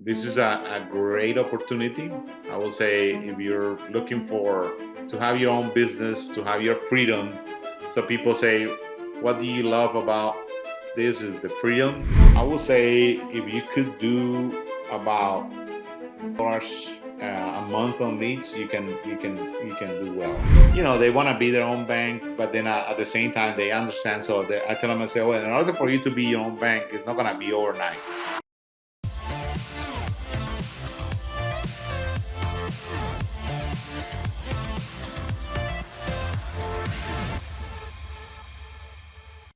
this is a great opportunity. I will say if you're looking for to have your own business, to have your freedom. So people say, what do you love about this is the freedom. I would say if you could do about dollars a month on leads, you can do well. They want to be their own bank, but then at the same time they understand. So I tell them, I say, well, in order for you to be your own bank, it's not going to be overnight.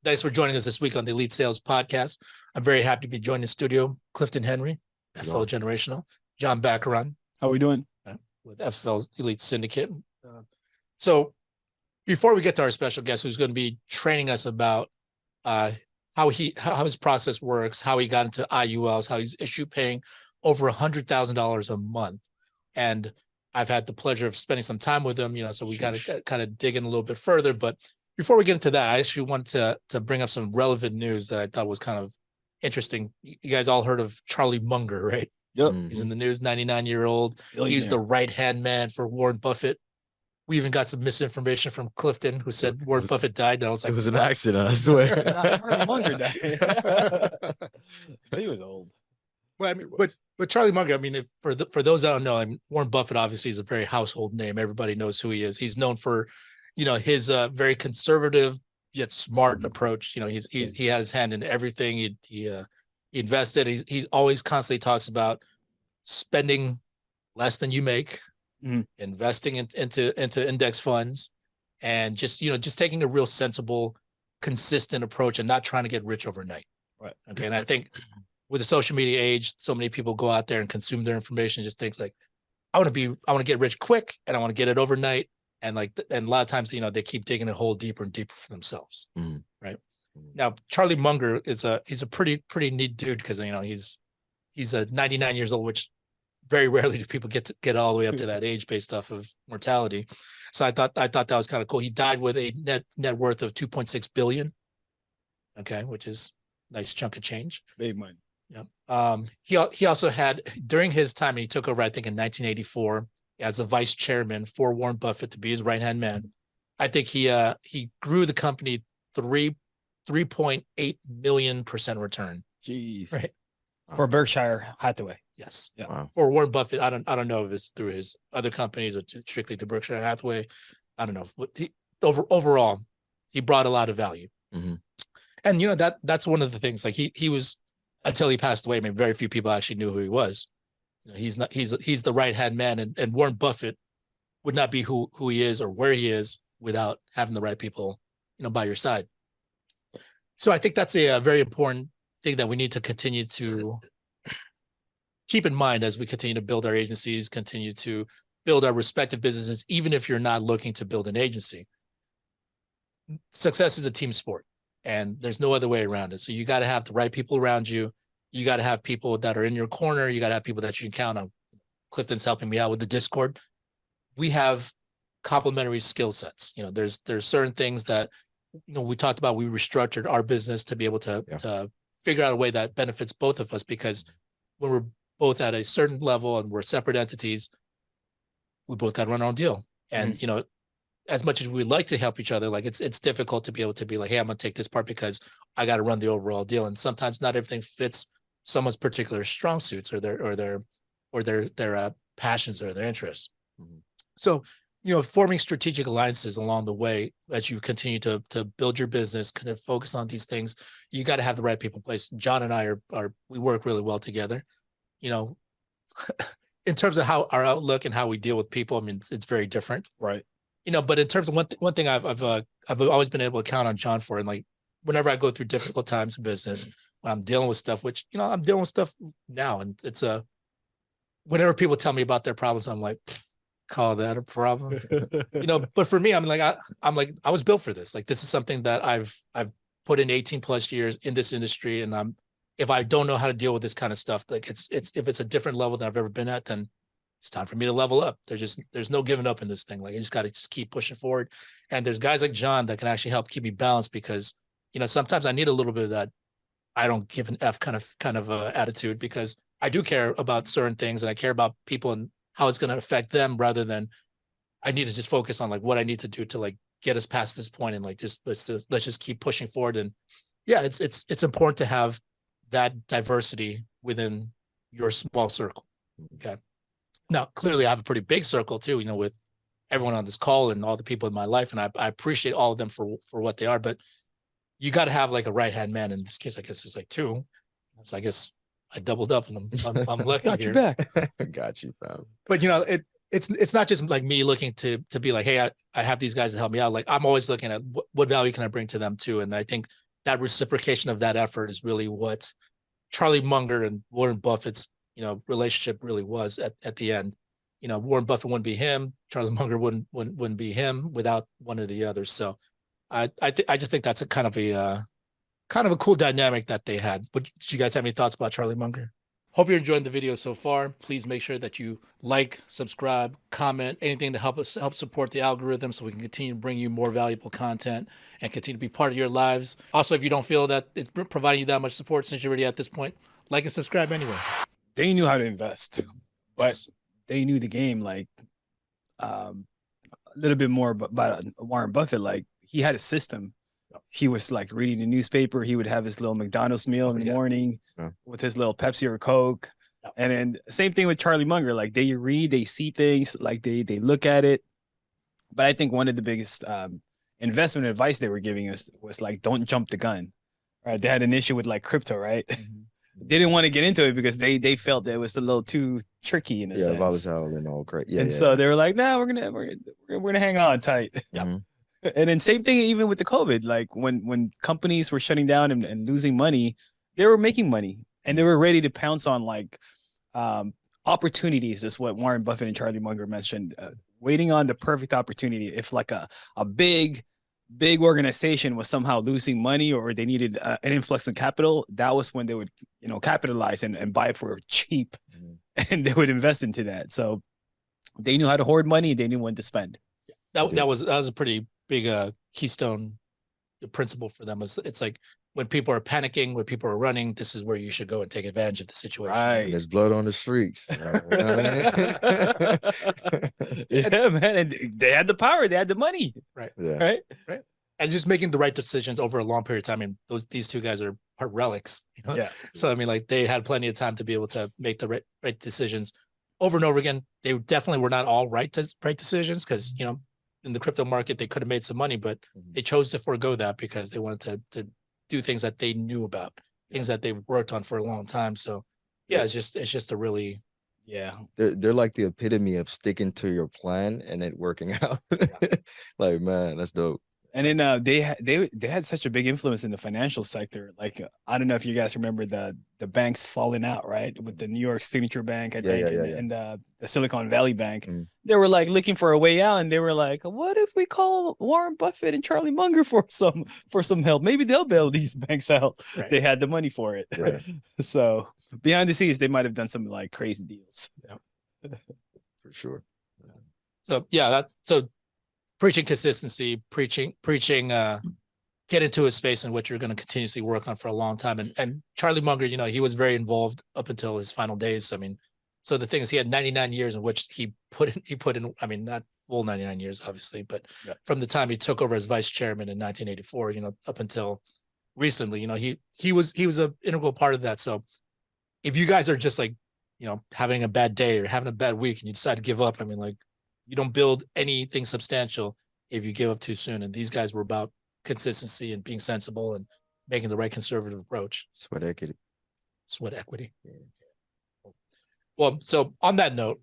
Thanks for joining us this week on the Elite Sales Podcast. I'm very happy to be joined in studio. Clifton Henry, FFL Generational. John Baccaron. How are we doing? With FFL Elite Syndicate. So before we get to our special guest, who's going to be training us about how his process works, how he got into IULs, how he's issue paying over $100,000 a month. And I've had the pleasure of spending some time with him, so we got to kind of dig in a little bit further. But before we get into that, I actually want to bring up some relevant news that I thought was kind of interesting. You guys all heard of Charlie Munger, right? Yep. He's in the news, 99-year-old. He's the right-hand man for Warren Buffett. We even got some misinformation from Clifton, who said Warren Buffett died. And I was like, it was an accident, I swear. Charlie Munger died. He was old. Well, I mean, but Charlie Munger, I mean, for those that don't know, I mean, Warren Buffett obviously is a very household name. Everybody knows who he is. He's known for his very conservative yet smart approach. He had his hand in everything. He invested. He always constantly talks about spending less than you make, investing into index funds, and just taking a real sensible, consistent approach and not trying to get rich overnight. Right. Okay. And I think with the social media age, so many people go out there and consume their information, just think like, I want to get rich quick and I want to get it overnight. And a lot of times, they keep digging a hole deeper and deeper for themselves. Right. Now, Charlie Munger he's a pretty neat dude because, he's 99 years old, which very rarely do people get all the way up to that age based off of mortality. So I thought that was kind of cool. He died with a net worth of 2.6 billion. Okay. Which is a nice chunk of change. Big money. Yeah. He also had, during his time, and he took over, I think in 1984, as a vice chairman for Warren Buffett to be his right-hand man. I think he grew the company 3.8 million% return. Jeez. Right. For Berkshire Hathaway. Yes. Yeah. Wow. For Warren Buffett, I don't know if it's through his other companies or strictly to Berkshire Hathaway. I don't know. Overall, he brought a lot of value. Mm-hmm. And that's one of the things. Like he was, until he passed away, I mean, very few people actually knew who he was. He's the right-hand man, and Warren Buffett would not be who he is or where he is without having the right people, by your side. So I think that's a very important thing that we need to continue to keep in mind as we continue to build our agencies, continue to build our respective businesses, even if you're not looking to build an agency. Success is a team sport, and there's no other way around it. So you got to have the right people around you. You got to have people that are in your corner. You got to have people that you can count on. Clifton's helping me out with the Discord. We have complementary skill sets. There's certain things that, we talked about. We restructured our business to be able to figure out a way that benefits both of us, because when we're both at a certain level and we're separate entities, we both got to run our own deal. And, as much as we'd like to help each other, like it's difficult to be able to be like, hey, I'm going to take this part because I got to run the overall deal. And sometimes not everything fits someone's particular strong suits or their passions or their interests. Mm-hmm. So, forming strategic alliances along the way as you continue to build your business, kind of focus on these things, you got to have the right people in place. John and I we work really well together. In terms of how our outlook and how we deal with people, I mean, it's very different. Right. But in terms of one thing I've always been able to count on John for, and like whenever I go through difficult times in business, when I'm dealing with stuff, which, I'm dealing with stuff now. And it's whenever people tell me about their problems, I'm like, call that a problem, but for me, I was built for this. Like, this is something that I've put in 18 plus years in this industry. And if I don't know how to deal with this kind of stuff, like if it's a different level than I've ever been at, then it's time for me to level up. There's no giving up in this thing. Like, you just got to keep pushing forward. And there's guys like John that can actually help keep me balanced, because, sometimes I need a little bit of that I don't give an F kind of attitude, because I do care about certain things, and I care about people and how it's going to affect them, rather than I need to just focus on like what I need to do to like get us past this point, and like just let's just keep pushing forward. And yeah, it's important to have that diversity within your small circle. Okay. Now, clearly, I have a pretty big circle too, with everyone on this call and all the people in my life, and I appreciate all of them for what they are. But you got to have like a right hand man. In this case, I guess it's like two. So I guess I doubled up, and I'm lucky Got here. you back. Got you, fam. But it's not just like me looking to be like, hey, I have these guys to help me out. Like, I'm always looking at what value can I bring to them too. And I think that reciprocation of that effort is really what Charlie Munger and Warren Buffett's relationship really was at the end. Warren Buffett wouldn't be him. Charlie Munger wouldn't be him without one or the other. So I just think that's a kind of a cool dynamic that they had. But did you guys have any thoughts about Charlie Munger? Hope you're enjoying the video so far. Please make sure that you like, subscribe, comment, anything to help support the algorithm, so we can continue to bring you more valuable content and continue to be part of your lives. Also, if you don't feel that it's providing you that much support since you're already at this point, like and subscribe anyway. They knew how to invest, but they knew the game like a little bit more about Warren Buffett. Like, he had a system. He was like reading the newspaper. He would have his little McDonald's meal in the morning with his little Pepsi or Coke. And then same thing with Charlie Munger. Like, they read, they see things, like they look at it. But I think one of the biggest investment advice they were giving us was like, don't jump the gun. Right? They had an issue with like crypto, right? They didn't want to get into it because they felt that it was a little too tricky in a sense. Volatile and all great. Yeah, and so they were like, "No, we're gonna hang on tight." And then same thing even with the COVID. Like, when companies were shutting down and losing money, they were making money, and they were ready to pounce on like opportunities. Is what Warren Buffett and Charlie Munger mentioned. Waiting on the perfect opportunity. If like a big organization was somehow losing money, or they needed an influx in capital, that was when they would capitalize and buy it for cheap, and they would invest into that. So they knew how to hoard money. They knew when to spend. That was a pretty big keystone principle for them. It's like, when people are panicking, when people are running, this is where you should go and take advantage of the situation. Right. There's blood on the streets. Yeah, man. And they had the power. They had the money. Right. Yeah. Right. And just making the right decisions over a long period of time. I mean, these two guys are relics. Yeah. So I mean, like, they had plenty of time to be able to make the right decisions over and over again. They definitely were not all right decisions, because in the crypto market they could have made some money, but they chose to forego that because they wanted to do things that they knew about, things that they've worked on for a long time. So yeah, it's just a really, they're like the epitome of sticking to your plan and it working out. Like, man, that's dope. And then they had such a big influence in the financial sector. Like, I don't know if you guys remember the banks falling out, right? With the New York Signature Bank, I think, and the Silicon Valley Bank. They were like looking for a way out, and they were like, what if we call Warren Buffett and Charlie Munger for some help? Maybe they'll bail these banks out. Right. They had the money for it. Yeah. So behind the scenes, they might have done some like crazy deals. For sure. So yeah, so preaching consistency, preaching, get into a space in which you're going to continuously work on for a long time. And Charlie Munger, he was very involved up until his final days. I mean, so the thing is, he had 99 years in which he put in, I mean, not full 99 years, obviously, but from the time he took over as vice chairman in 1984, up until recently, he was an integral part of that. So if you guys are just like, having a bad day or having a bad week and you decide to give up, I mean, like, you don't build anything substantial if you give up too soon. And these guys were about consistency and being sensible and making the right conservative approach. Sweat equity. Yeah. Well, so on that note,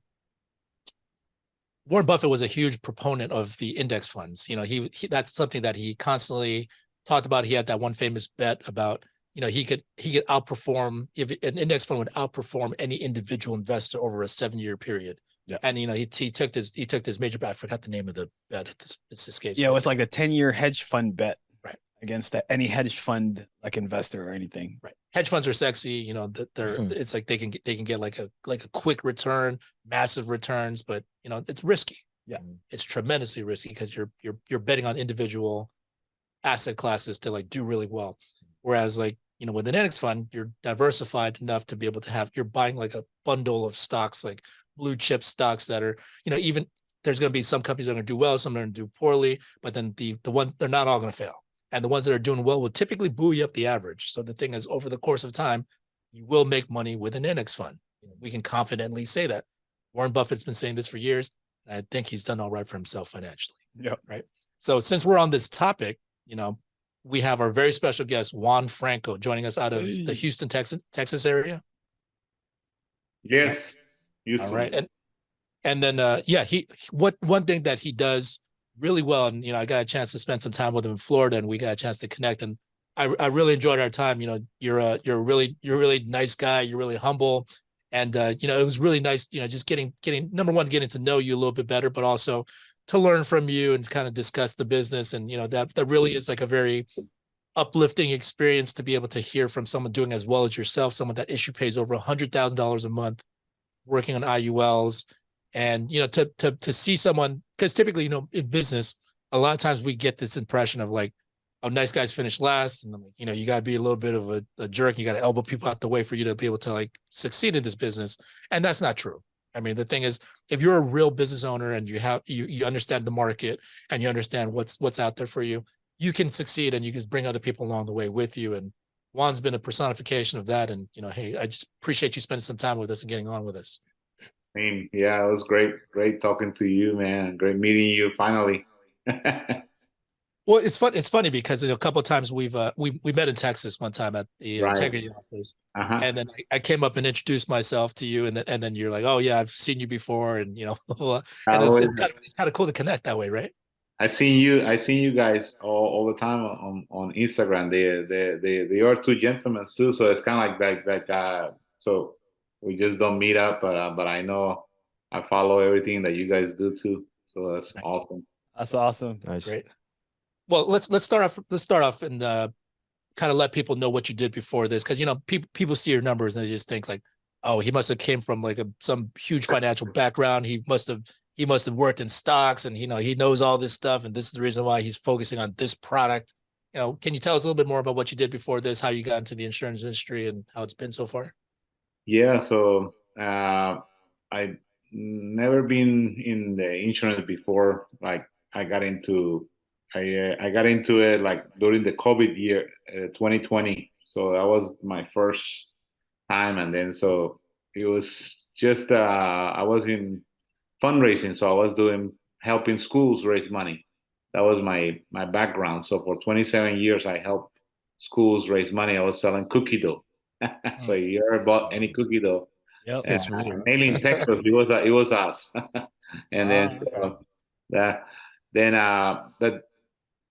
Warren Buffett was a huge proponent of the index funds. He that's something that he constantly talked about. He had that one famous bet about, he could outperform, if an index fund would outperform any individual investor over a 7-year period. Yeah. And he took this major bet. I forgot the name of the bet. It's escapes. Yeah, it was like a 10-year hedge fund bet, right, against any hedge fund like investor or anything. Right. Hedge funds are sexy. They're it's like they can get like a quick return, massive returns, but it's risky. Yeah, it's tremendously risky because you're betting on individual asset classes to like do really well. Whereas like with an index fund, you're diversified enough to be able to have, you're buying like a bundle of stocks, like blue chip stocks that are, even there's going to be some companies that are going to do well, some are going to do poorly, but then the ones, they're not all going to fail. And the ones that are doing well will typically buoy up the average. So the thing is, over the course of time, you will make money with an index fund. We can confidently say that. Warren Buffett's been saying this for years. And I think he's done all right for himself financially. Yeah. Right. So since we're on this topic, we have our very special guest, Juan Franco, joining us out of the Houston, Texas area. Yes. Houston. All right. And then, one thing that he does really well, and, I got a chance to spend some time with him in Florida, and we got a chance to connect, and I really enjoyed our time. You're a really nice guy. You're really humble. And, it was really nice, just getting, number one, getting to know you a little bit better, but also to learn from you and kind of discuss the business. And, that really is like a very uplifting experience to be able to hear from someone doing as well as yourself, someone that pays over $100,000 a month working on IULs. And, to see someone, because typically, in business, a lot of times we get this impression of like, oh, nice guys finish last. And, you got to be a little bit of a jerk. You got to elbow people out the way for you to be able to like succeed in this business. And that's not true. I mean, the thing is, if you're a real business owner and you understand the market and you understand what's out there for you, you can succeed and you can bring other people along the way with you. And Juan's been a personification of that. And, hey, I just appreciate you spending some time with us and getting on with us. Yeah, it was great talking to you, man. Great meeting you finally. Well, it's fun. It's funny because a couple of times we met in Texas one time at the integrity office, and then I came up and introduced myself to you, and then you're like, oh yeah, I've seen you before, and and it's kind of cool to connect that way, right? I seen you guys all the time on Instagram. They are two gentlemen too, so it's kind of like so we just don't meet up, but I know I follow everything that you guys do too. So that's awesome. That's awesome. Nice. Great. Well, let's start off and kind of let people know what you did before this, because people see your numbers and they just think like, oh, he must have came from like some huge financial background. He must have worked in stocks, and he knows all this stuff, and this is the reason why he's focusing on this product. Can you tell us a little bit more about what you did before this, how you got into the insurance industry, and how it's been so far? Yeah, so I never been in the insurance before. Like I got into it like during the COVID year, 2020. So that was my first time, and then so it was just I was in fundraising, so I was helping schools raise money. That was my background. So for 27 years, I helped schools raise money. I was selling cookie dough. So you ever bought any cookie dough? Yep. Mainly in Texas, it was us. And then but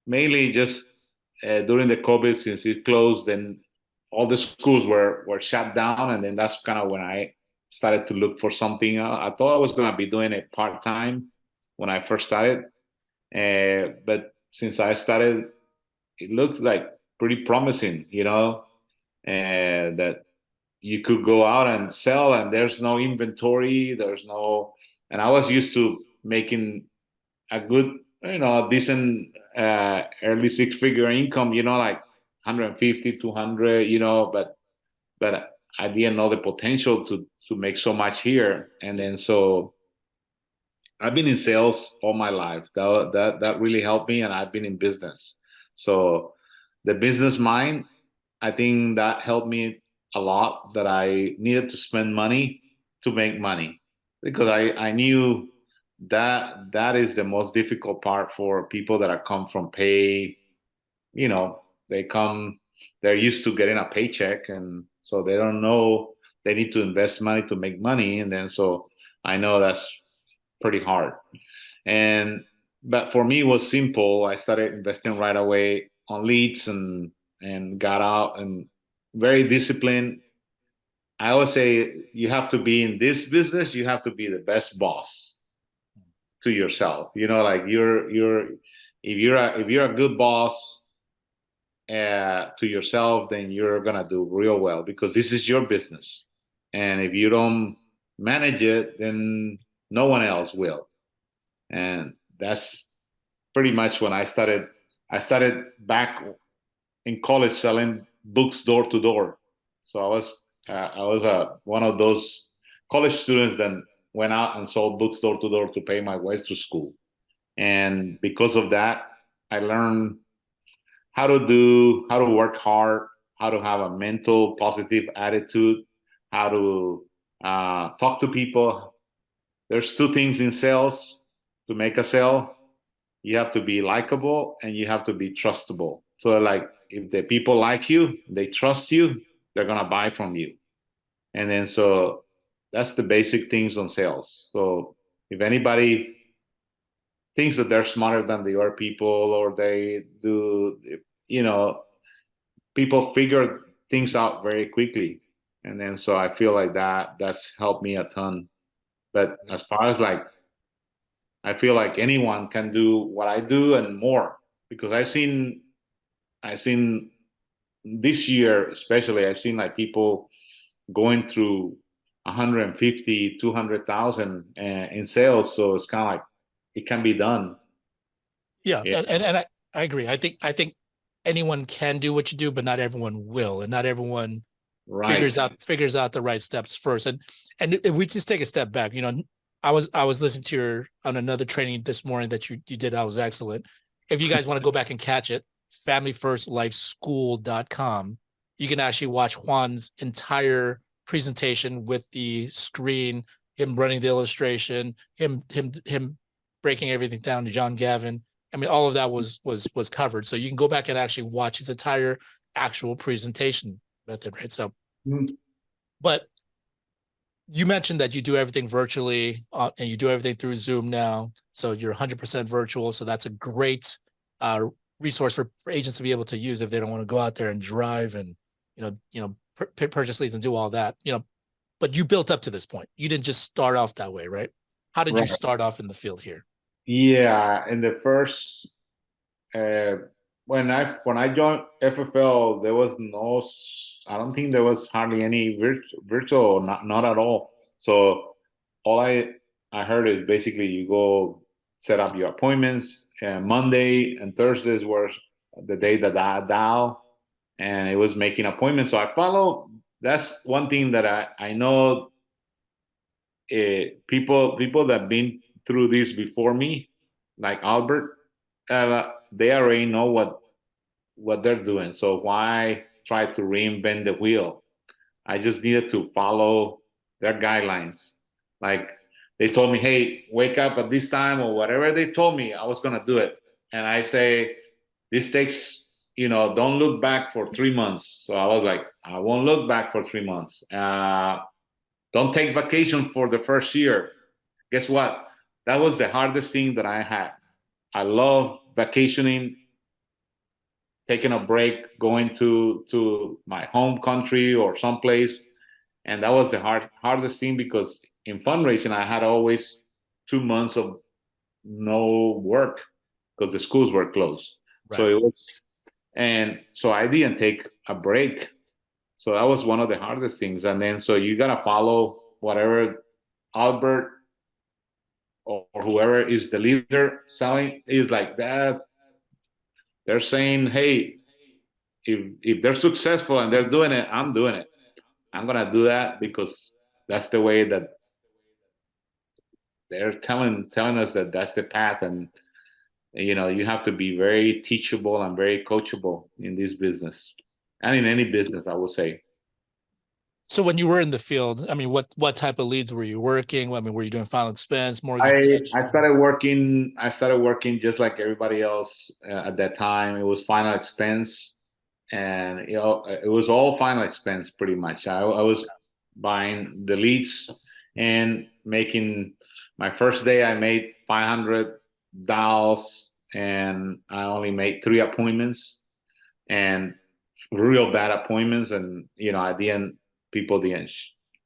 mainly just during the COVID, since it closed, then all the schools were shut down, and then that's kind of when I started to look for something. I thought I was going to be doing it part-time when I first started, but since I started, it looked like pretty promising, that you could go out and sell, and there's no inventory, and I was used to making a good, decent early six-figure income, like 150, 200, but I didn't know the potential to make so much here. And then so I've been in sales all my life. That really helped me, and I've been in business. So the business mind, I think that helped me a lot, that I needed to spend money to make money, because I knew that is the most difficult part for people that are come from pay. They're used to getting a paycheck, and so they don't know they need to invest money to make money. And then so I know that's pretty hard. But for me, it was simple. I started investing right away on leads, and got out, and very disciplined. I always say, you have to be in this business, you have to be the best boss to yourself. Like if you're a good boss to yourself, then you're gonna do real well, because this is your business. And if you don't manage it, then no one else will. And that's pretty much when I started back in college selling books door to door. So I was one of those college students that went out and sold books door to door to pay my way to school. And because of that, I learned how to work hard, how to have a mental positive attitude, how to talk to people. There's two things in sales to make a sale. You have to be likable and you have to be trustable. So like if the people like you, they trust you, they're gonna buy from you. And then so that's the basic things on sales. So if anybody thinks that they're smarter than the other people or they do, you know, people figure things out very quickly. And then so I feel like that's helped me a ton. But as far as like I feel like anyone can do what I do and more because I've seen this year especially I've seen like people going through 150 200,000 in sales, so it's kind of like it can be done. Yeah, Yeah, and I agree. I think anyone can do what you do, but not everyone will, and not everyone right. figures out the right steps first. And if we just take a step back, I was listening to your on another training this morning that you did. That was excellent. If you guys want to go back and catch it, familyfirstlifeschool.com, you can actually watch Juan's entire presentation with the screen, him running the illustration, him breaking everything down to John Gavin. I mean, all of that was covered. So you can go back and actually watch his entire actual presentation method, right? So, but you mentioned that you do everything virtually and you do everything through Zoom now. So you're 100% virtual. So that's a great resource for agents to be able to use if they don't want to go out there and drive and, purchase leads and do all that, but you built up to this point. You didn't just start off that way, right? How did you Right. start off in the field here? Yeah, in the first uh, when I joined FFL, there was I don't think there was hardly any virtual, not at all. So all I heard is basically you go set up your appointments. Monday and Thursdays were the day that I dial, and it was making appointments. So I follow. That's one thing that I know. People that been through this before me, like Albert, they already know what they're doing. So why try to reinvent the wheel? I just needed to follow their guidelines. Like they told me, hey, wake up at this time or whatever they told me, I was gonna do it. And I say, this takes, don't look back for 3 months. So I was like, I won't look back for 3 months. Don't take vacation for the first year. Guess what? That was the hardest thing that I had. I love vacationing, taking a break, going to my home country or someplace, and that was the hardest thing because in fundraising I had always 2 months of no work because the schools were closed. Right. So it was, and so I didn't take a break. So that was one of the hardest things. And then so you gotta follow whatever Albert or whoever is the leader selling is like that. They're saying, hey, if they're successful and they're doing it, I'm doing it. I'm gonna do that because that's the way that they're telling us that that's the path. And you have to be very teachable and very coachable in this business and in any business, I would say. So when you were in the field, I mean, what type of leads were you working? I mean, were you doing final expense, mortgage? I started working just like everybody else at that time. It was final expense, and it was all final expense pretty much. I was buying the leads and making my first day. I made $500, and I only made 3 appointments, and real bad appointments. And at the end, people didn't.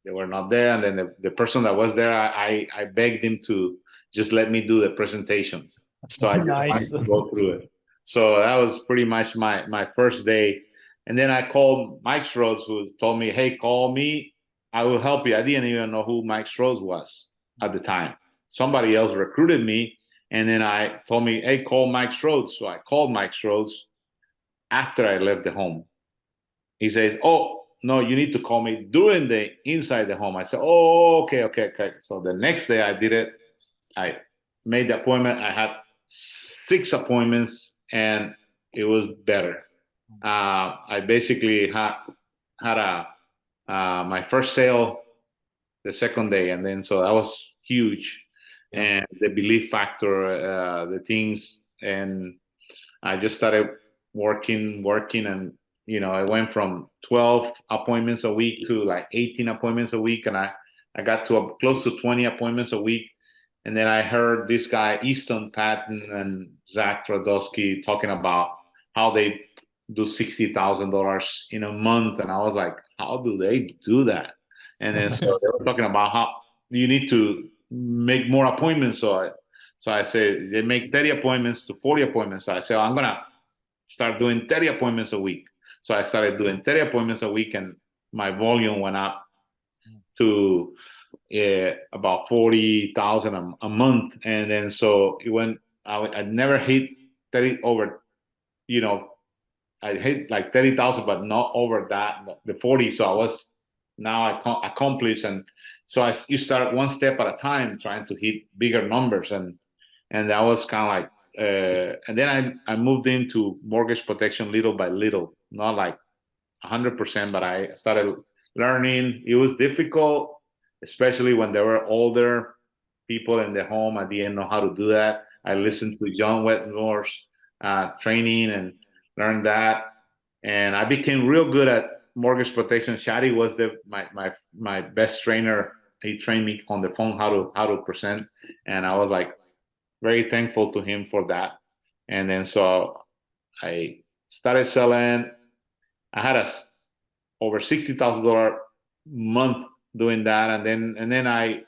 They were not there, and then the person that was there, I begged him to just let me do the presentation, so I Nice. could go through it. So that was pretty much my first day, and then I called Mike Strode, who told me, "Hey, call me, I will help you." I didn't even know who Mike Strode was at the time. Somebody else recruited me, and then I told me, "Hey, call Mike Strode." So I called Mike Strode after I left the home. He says, "Oh no, you need to call me during the inside the home." I said, "Oh, okay." So the next day I did it. I made the appointment. I had 6 appointments, and it was better. I basically had a my first sale the second day, and then so that was huge, Yeah. and the belief factor, the things, and I just started working, and I went from 12 appointments a week to like 18 appointments a week, and I got to close to 20 appointments a week. And then I heard this guy, Easton Patton and Zach Radosky, talking about how they do $60,000 in a month. And I was like, how do they do that? And then so they were talking about how you need to make more appointments. So I said, they make 30 appointments to 40 appointments. So I said, I'm going to start doing 30 appointments a week. So I started doing 30 appointments a week, and my volume went up to about 40,000 a month. And then so it went, I never hit 30 over, I hit like 30,000, but not over that, the 40. So I was now accomplished. And so you start one step at a time trying to hit bigger numbers. And that was kind of like, and then I moved into mortgage protection little by little, not like 100%, but I started learning. It was difficult, especially when there were older people in the home. I didn't know how to do that. I listened to John Wetmore's training and learned that, and I became real good at mortgage protection. Shadi was my best trainer. He trained me on the phone how to present, and I was like very thankful to him for that. And then so I started selling. I had over $60,000 month doing that, and then I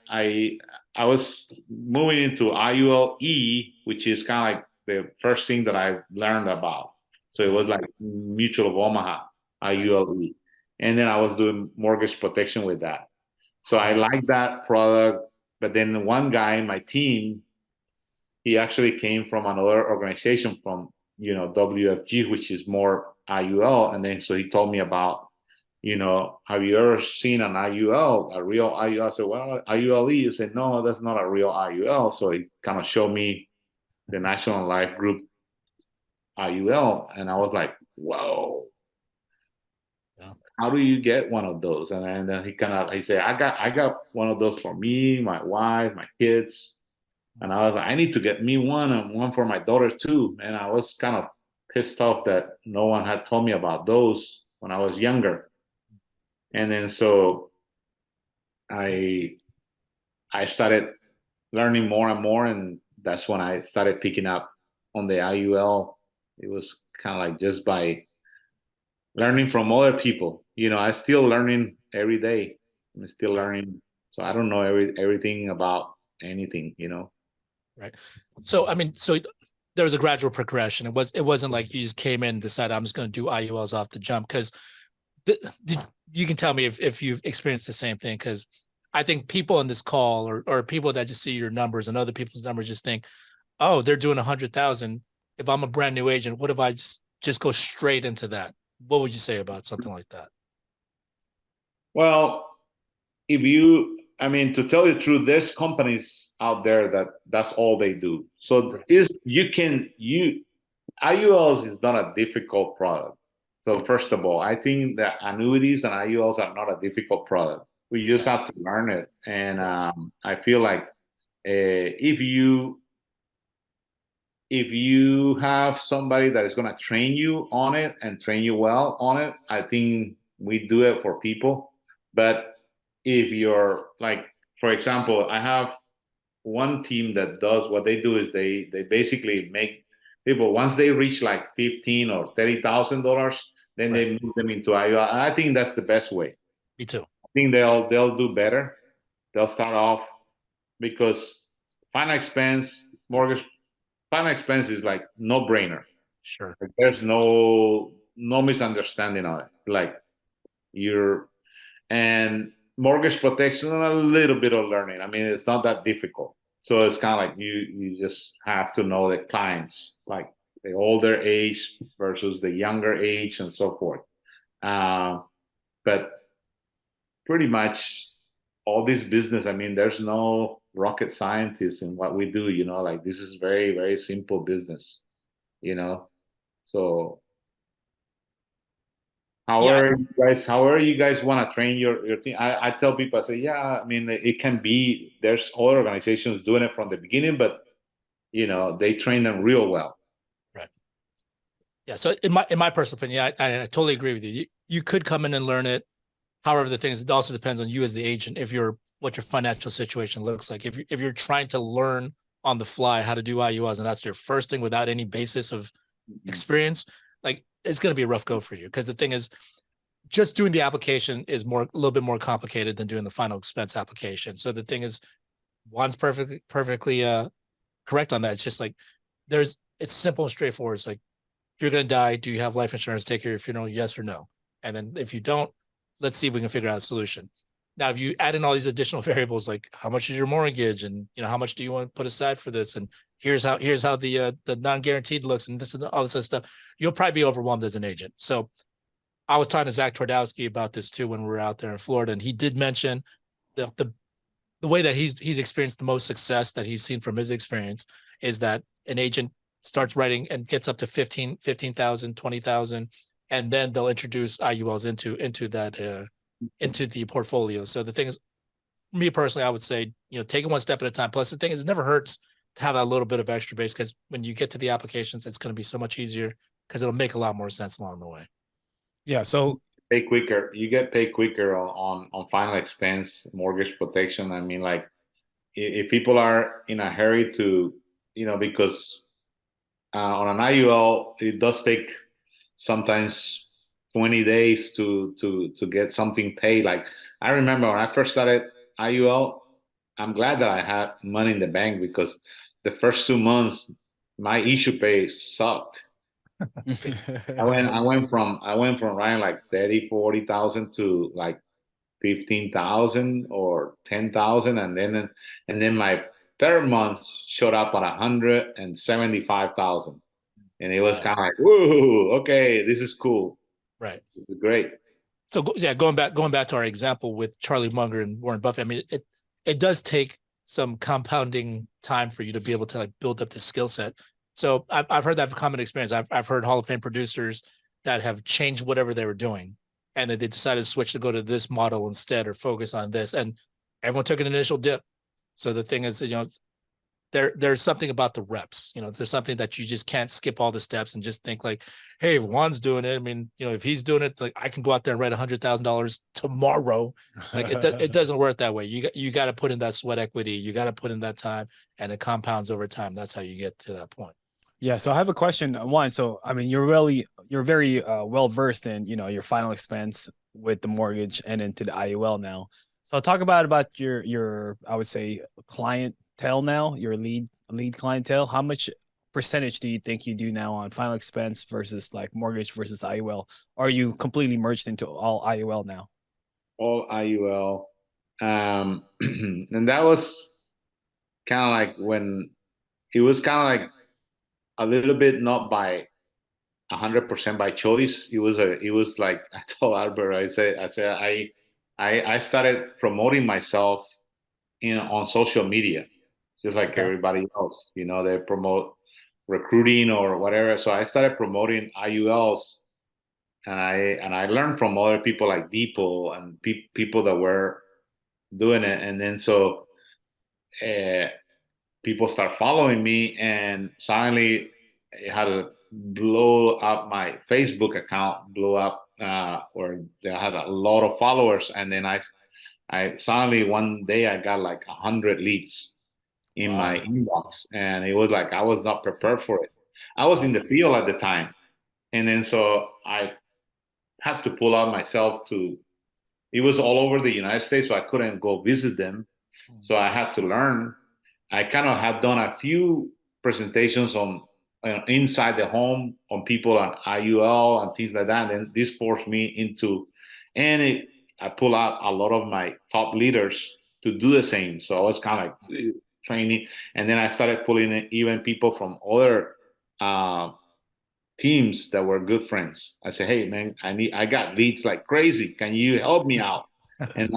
was moving into IULE, which is kind of like the first thing that I learned about. So it was like Mutual of Omaha, IULE, and then I was doing mortgage protection with that. So I liked that product, but then one guy in my team, he actually came from another organization from WFG, which is more IUL, and then so he told me about, have you ever seen an IUL, a real IUL? I said, well, IULE. He said, no, that's not a real IUL. So he kind of showed me the National Life Group IUL, and I was like, whoa. Yeah. How do you get one of those? And then he said, I got one of those for me, my wife, my kids. And I was like, I need to get me one and one for my daughter too. And I was kind of pissed off that no one had told me about those when I was younger. And then so I started learning more and more, and that's when I started picking up on the IUL. It was kind of like just by learning from other people. I still learning every day. I'm still learning. So I don't know everything about anything, Right. So I mean, so there was a gradual progression. It wasn't like you just came in and decided I'm just going to do IULs off the jump, because you can tell me if you've experienced the same thing, because I think people on this call or people that just see your numbers and other people's numbers just think, oh, they're doing 100,000. If I'm a brand new agent, what if I just go straight into that? What would you say about something like that? Well, to tell you the truth, there's companies out there that's all they do. So IULs is not a difficult product. So first of all, I think that annuities and IULs are not a difficult product. We just have to learn it. And I feel like if you have somebody that is going to train you on it and train you well on it, I think we do it for people. But if you're like, for example, I have one team that does what they do is they basically make people, once they reach like 15 or $30,000, then they move them into IUL. And I think that's the best way. Me too. I think they'll do better. They'll start off because final expense is like no brainer. Sure. Like, there's no misunderstanding on it. Like and mortgage protection, a little bit of learning. I mean, it's not that difficult. So it's kind of like you just have to know the clients, like the older age versus the younger age and so forth. But pretty much all this business, I mean, there's no rocket scientist in what we do, like this is very, very simple business, you know. So Yeah, however you guys want to train your team. I tell people, I say, yeah, I mean, it can be, there's other organizations doing it from the beginning, but they train them real well. right. Yeah. So in my personal opinion, I totally agree with you. You could come in and learn it. However, the thing is, it also depends on you as the agent. What your financial situation looks like. If you're trying to learn on the fly how to do IULs and that's your first thing without any basis of experience, like it's going to be a rough go for you. Because the thing is, just doing the application is a little bit more complicated than doing the final expense application. So the thing is, Juan's perfectly correct on that. It's just like it's simple and straightforward. It's like, you're going to die. Do you have life insurance? Take care of your funeral? Yes or no. And then if you don't, let's see if we can figure out a solution. Now, if you add in all these additional variables, like how much is your mortgage, and how much do you want to put aside for this, and here's how the non-guaranteed looks, and this and all this other stuff, you'll probably be overwhelmed as an agent. So I was talking to Zach Twardowski about this too when we were out there in Florida, and he did mention the way that he's experienced the most success that he's seen from his experience is that an agent starts writing and gets up to 15,000, 20,000, and then they'll introduce IULs into the portfolio. So the thing is, me personally, I would say, take it one step at a time. Plus the thing is, it never hurts to have that little bit of extra base, because when you get to the applications, it's going to be so much easier because it'll make a lot more sense along the way. Yeah. So Pay quicker. You get paid quicker on final expense, mortgage protection. I mean, like if people are in a hurry to, because on an IUL, it does take sometimes 20 days to get something paid. Like I remember when I first started IUL, I'm glad that I had money in the bank, because the first 2 months my issue pay sucked. I went from writing like 30, 40,000 to like 15,000 or 10,000, and then my third month showed up at 175,000, and it was Wow. kind of like, whoa, okay, this is cool, Right. this is great. So yeah, going back to our example with Charlie Munger and Warren Buffett, I mean, it does take some compounding time for you to be able to like build up the skill set. So I've heard that common experience. I've heard Hall of Fame producers that have changed whatever they were doing, and that they decided to switch to go to this model instead or focus on this, and everyone took an initial dip. So the thing is, there's something about the reps. There's something that you just can't skip all the steps and just think like, hey, if Juan's doing it, I mean, if he's doing it, like I can go out there and write $100,000 tomorrow. Like it doesn't work that way. You got to put in that sweat equity. You got to put in that time, and it compounds over time. That's how you get to that point. yeah, so I have a question. One, so I mean, you're very well versed in your final expense with the mortgage and into the IUL now. So talk about your I would say clientele now, your lead clientele. How much percentage do you think you do now on final expense versus like mortgage versus IUL? Or are you completely merged into all IUL now? All IUL, and that was kind of like when it was kind of like a little bit not by 100% by choice. It was like I told Albert, I started promoting myself on social media, just like Okay. everybody else. They promote recruiting or whatever. So I started promoting IULs, and I learned from other people like Depot and people that were doing it, and then so uh, people start following me, and suddenly it had to blow up. My Facebook account blew up, where they had a lot of followers, and then I suddenly one day I got like 100 leads in Wow. my inbox, and it was like I was not prepared for it. I was in the field at the time, and then so I had to pull out myself to. It was all over the United States, so I couldn't go visit them. So I had to learn. I kind of had done a few presentations on inside the home on people on IUL and things like that. And this forced me into, I pull out a lot of my top leaders to do the same. So I was kind of like training, and then I started pulling in even people from other teams that were good friends. I said, hey man, I got leads like crazy. Can you help me out? And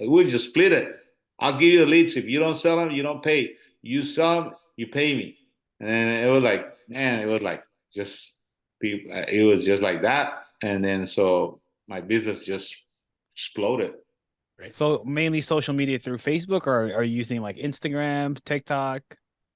we just split it. I'll give you the leads. If you don't sell them, you don't pay. You sell them, you pay me. And then it was like, man, it was like just people. It was just like that. And then so my business just exploded. Right. So mainly social media through Facebook, or are you using like Instagram, TikTok?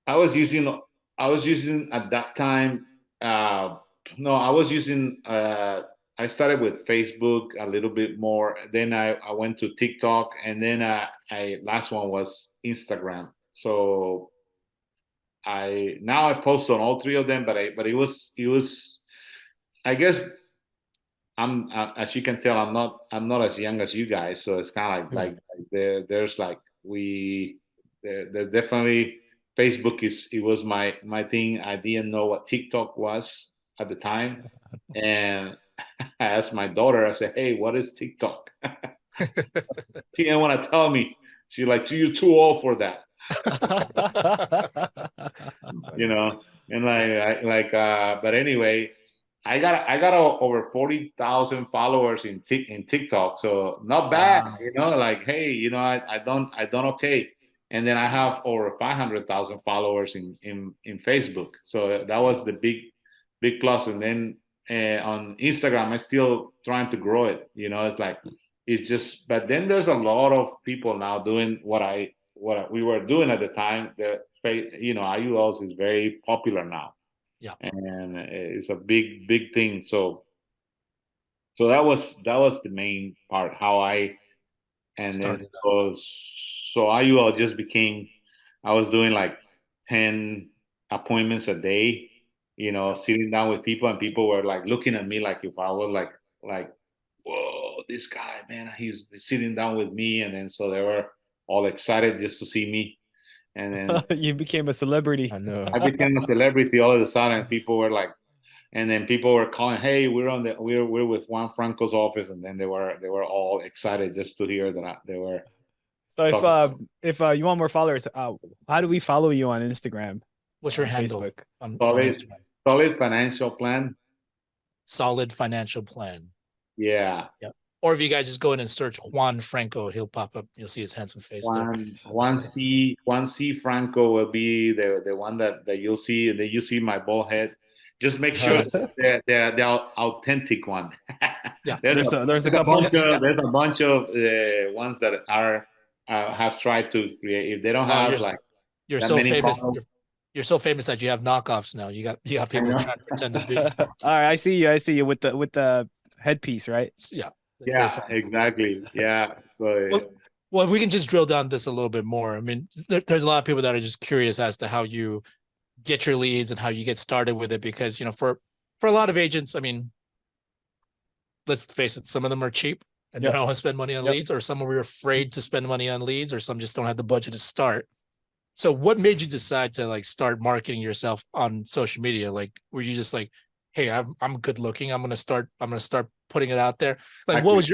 I was using I was using at that time uh no, I was using I started with Facebook a little bit more. Then I went to TikTok, and then I last one was Instagram. So I now I post on all three of them, but it was I guess I'm as you can tell, I'm not as young as you guys, so it's kind of like there's like there definitely Facebook is it was my thing. I didn't know what TikTok was at the time, and I asked my daughter. I said, "Hey, what is TikTok?" She didn't want to tell me. She's like, "You're too old for that," you know. And but anyway, I got over 40,000 followers in TikTok, so not bad, Wow. you know. Like, hey, you know, I done okay, and then I have over 500,000 followers in Facebook, so that was the big plus. And then on Instagram, I'm still trying to grow it. You know, it's like it's just, but then there's a lot of people now doing what we were doing at the time. You know, IULs is very popular now, Yeah. and it's a big thing. So that was the main part. How I and then Started so IUL just became. I was doing like 10 appointments a day. You know, sitting down with people, and people were like looking at me like if I was like whoa, this guy, man, he's sitting down with me. And then so they were all excited just to see me. And then You became a celebrity. I know. I became a celebrity all of a sudden. People were like, and then people were calling, "Hey, we're with Juan Franco's office," and then they were all excited just to hear that they were So talking. if you want more followers, how do we follow you on Instagram What's or your on handle Facebook? on Solid, Instagram? solid financial plan. Solid financial plan. Yeah, Yeah. Or if you guys just go in and search Juan Franco, he'll pop up. You'll see his handsome face there. Juan C Franco will be the one that you'll see, and then you see my bald head. Just make sure they're authentic one. Yeah. There's a couple. There's a bunch of ones that are have tried to create. If they don't Oh, have like you're that so many famous. followers, You're so famous that you have knockoffs now. You got I people know. trying to pretend to be. All right, I see you. I see you with the headpiece, right? Yeah. Very Yeah, famous. exactly. Yeah. So Well, if we can just drill down this a little bit more. I mean, there's a lot of people that are just curious as to how you get your leads and how you get started with it, because, you know, for a lot of agents, I mean, let's face it, some of them are cheap and they Yep. don't want to spend money on Yep. leads, or some are afraid to spend money on leads, or some just don't have the budget to start. So what made you decide to like start marketing yourself on social media? Like, were you just like, hey, I'm good looking, I'm gonna start putting it out there? Like, what was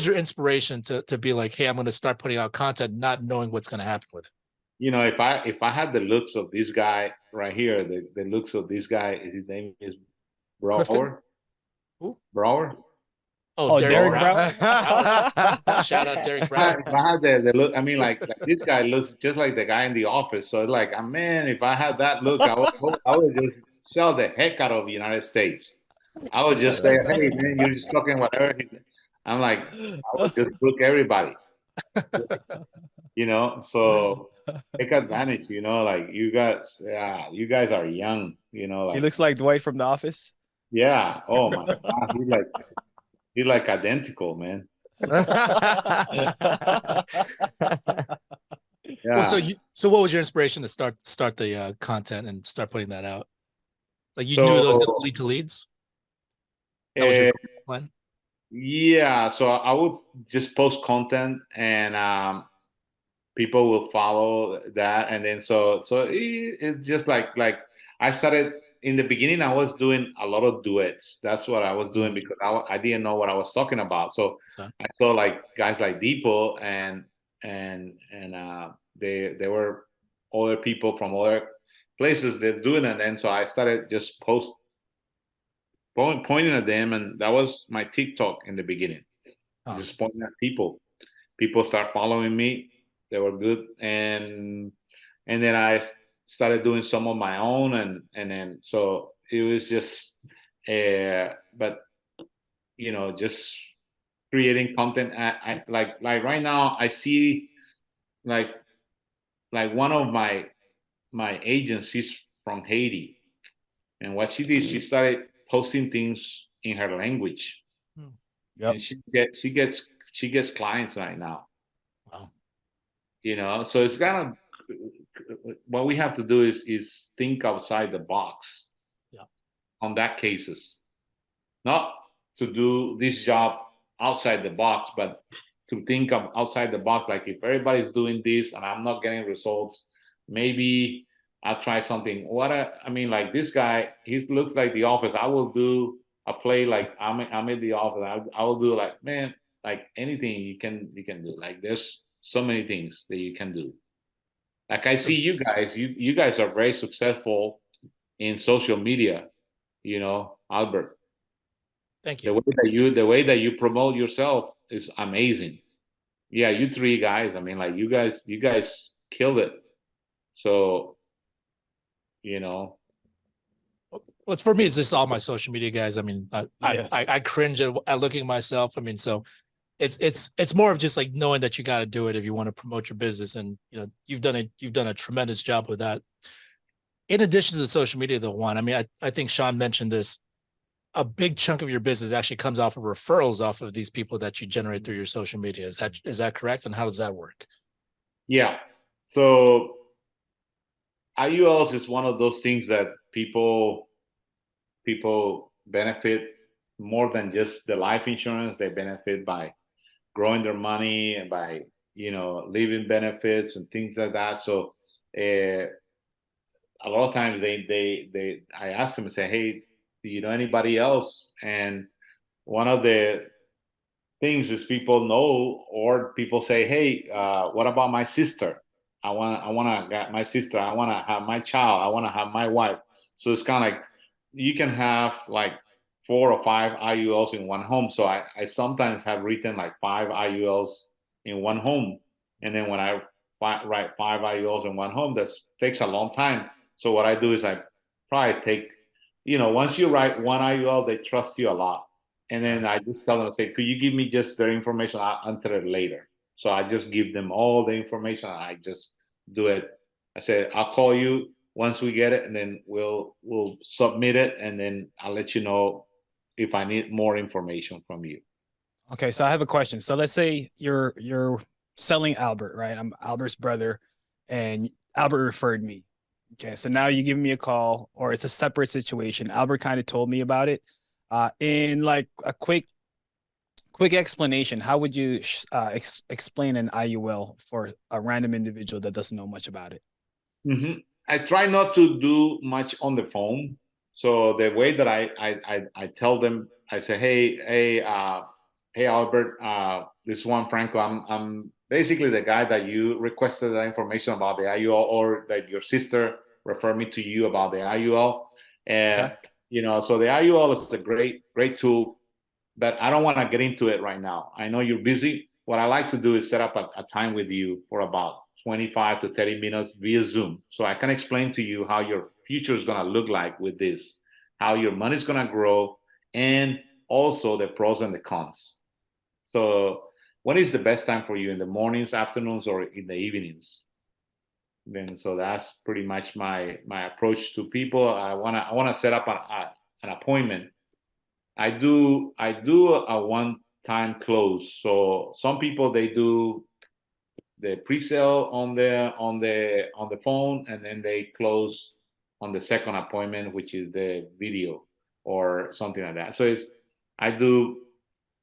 your inspiration to be like, hey, I'm gonna start putting out content, not knowing what's gonna happen with it? you know, if I had the looks of this guy right here, the looks of this guy, his name is Clifton? Brower. Who? Brower. Oh, Oh, Derek Derek Brown. Brown. Shout out Derek Brown. If I had the look, I mean, like this guy looks just like the guy in the office. So it's like, man, if I had that look, I would just sell the heck out of the United States. I would just say, hey, man, you're just talking whatever. I'm like, I would just book everybody, you know. So take advantage, you know. Like you guys, yeah, you guys are young, you know. He Like, looks like Dwight from The Office. yeah. Oh my God, he's like identical, man. Well, Yeah. so what was your inspiration to start the content and start putting that out? Like, you knew So. that was going to lead to leads. That was your Uh, plan. Yeah, so I would just post content, and people will follow that, and then so it's just like I started in the beginning. I was doing a lot of duets. That's what I was doing because I didn't know what I was talking about. So Okay. I saw like guys like Depot and they were other people from other places that doing it, and so I started just pointing at them, and that was my TikTok in the beginning. Just pointing at people. People start following me. They were good, and then I started doing some of my own, and then so it was just, but just creating content. I like right now I see like one of my agencies from Haiti, and what she did, she started posting things in her language, Yep. and she gets clients right now. Wow. So it's kind of what we have to do is think outside the box. Yeah. On that cases, not to do this job outside the box, but to think of outside the box. Like if everybody's doing this and I'm not getting results, maybe I'll try something. I mean, like this guy, he looks like The Office. I will do a play like I'm in The Office. I will do like, man, like anything you can do. Like there's so many things that you can do. Like I see you guys, you guys are very successful in social media, Albert. Thank The you. way that you promote yourself is amazing. Yeah, you three guys, I mean, like you guys killed it. So, Well, for me, it's just all my social media guys. I mean, I cringe at looking at myself. I mean, so it's more of just like knowing that you got to do it if you want to promote your business, and you've done a tremendous job with that. In addition to the social media, though, Juan, I mean, I think Sean mentioned this. A big chunk of your business actually comes off of referrals off of these people that you generate through your social media. Is that correct? And how does that work? Yeah. So IULs is one of those things that people benefit more than just the life insurance. They benefit by growing their money and by living benefits and things like that. So a lot of times I ask them and say, hey, do you know anybody else? And one of the things is people know, or people say, hey, what about my sister? I want to get my sister. I want to have my child. I want to have my wife. So it's kind of like you can have like 4 or 5 IULs in one home. So I sometimes have written like 5 IULs in one home. And then when I write 5 IULs in one home, that takes a long time. So what I do is I probably take, once you write one IUL, they trust you a lot. And then I just tell them, I say, could you give me just their information? I'll enter it later. So I just give them all the information. I just do it. I say, I'll call you once we get it, and then we'll submit it, and then I'll let you know if I need more information from you. Okay, so I have a question. So let's say you're selling Albert, right? I'm Albert's brother, and Albert referred me. Okay, so now you give me a call, or it's a separate situation. Albert kind of told me about it. In like a quick explanation, how would you explain an IUL for a random individual that doesn't know much about it? Mm-hmm. I try not to do much on the phone. So the way that I tell them, I say, hey, Albert, this is Juan Franco. I'm basically the guy that you requested the information about the IUL, or that your sister referred me to you about the IUL. And so the IUL is a great tool, but I don't want to get into it right now. I know you're busy. What I like to do is set up a time with you for about 25 to 30 minutes via Zoom, so I can explain to you how your future is going to look like with this, how your money is going to grow, and also the pros and the cons. So when is the best time for you, in the mornings, afternoons, or in the evenings? Then so that's pretty much my approach to people. I wanna set up an appointment. I do a one-time close. So some people, they do the pre-sale on the phone, and then they close on the second appointment, which is the video or something like that. So I do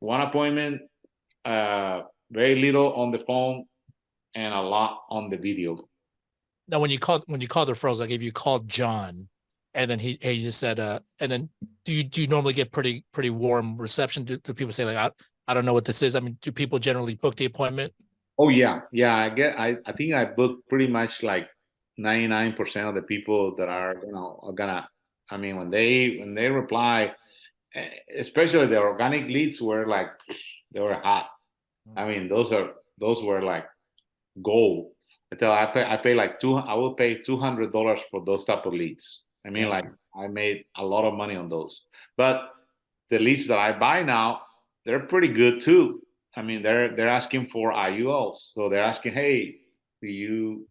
one appointment, very little on the phone, and a lot on the video. Now, when you called the referrals, like if you called John, and then he just said, and then do you normally get pretty warm reception? Do people say like, I don't know what this is? I mean, do people generally book the appointment? Oh yeah. I think I booked pretty much like 99% of the people that are gonna. I mean, when they reply, especially the organic leads were like, they were hot. I mean, those were like gold. I pay like I will pay $200 for those type of leads. I mean, Yeah. like I made a lot of money on those. But the leads that I buy now, they're pretty good too. I mean, they're asking for IULs, so they're asking, hey, do you,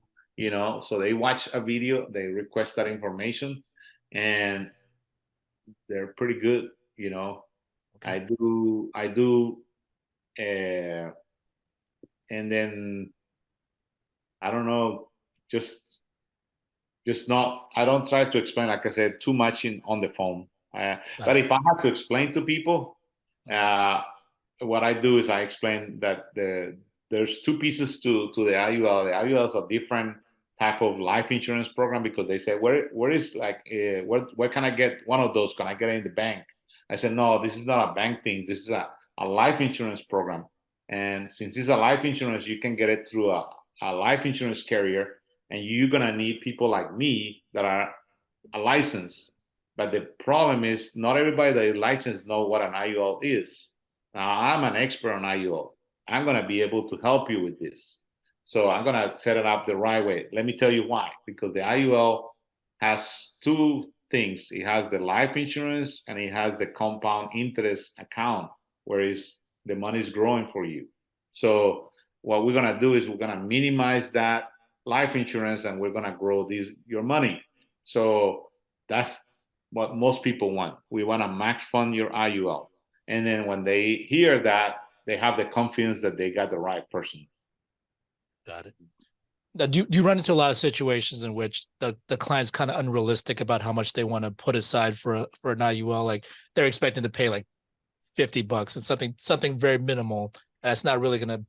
so they watch a video, they request that information, and they're pretty good. Okay. I do, and then I don't know, just not. I don't try to explain, like I said, too much on the phone. But if I have to explain to people, what I do is I explain that there's two pieces to the IUL. The IUL is a different type of life insurance program, because they say, where is like where can I get one of those? Can I get it in the bank? I said, no, this is not a bank thing. This is a life insurance program. And since it's a life insurance, you can get it through a life insurance carrier, and you're gonna need people like me that are a license. But the problem is not everybody that is licensed know what an IUL is. Now I'm an expert on IUL. I'm gonna be able to help you with this. So I'm gonna set it up the right way. Let me tell you why. Because the IUL has two things. It has the life insurance and it has the compound interest account, where the money is growing for you. So what we're gonna do is we're gonna minimize that life insurance and we're gonna grow your money. So that's what most people want. We want to max fund your IUL. And then when they hear that, they have the confidence that they got the right person. Got it. Now, do you run into a lot of situations in which the client's kind of unrealistic about how much they want to put aside for an IUL? Like they're expecting to pay like $50 and something very minimal. That's not really going to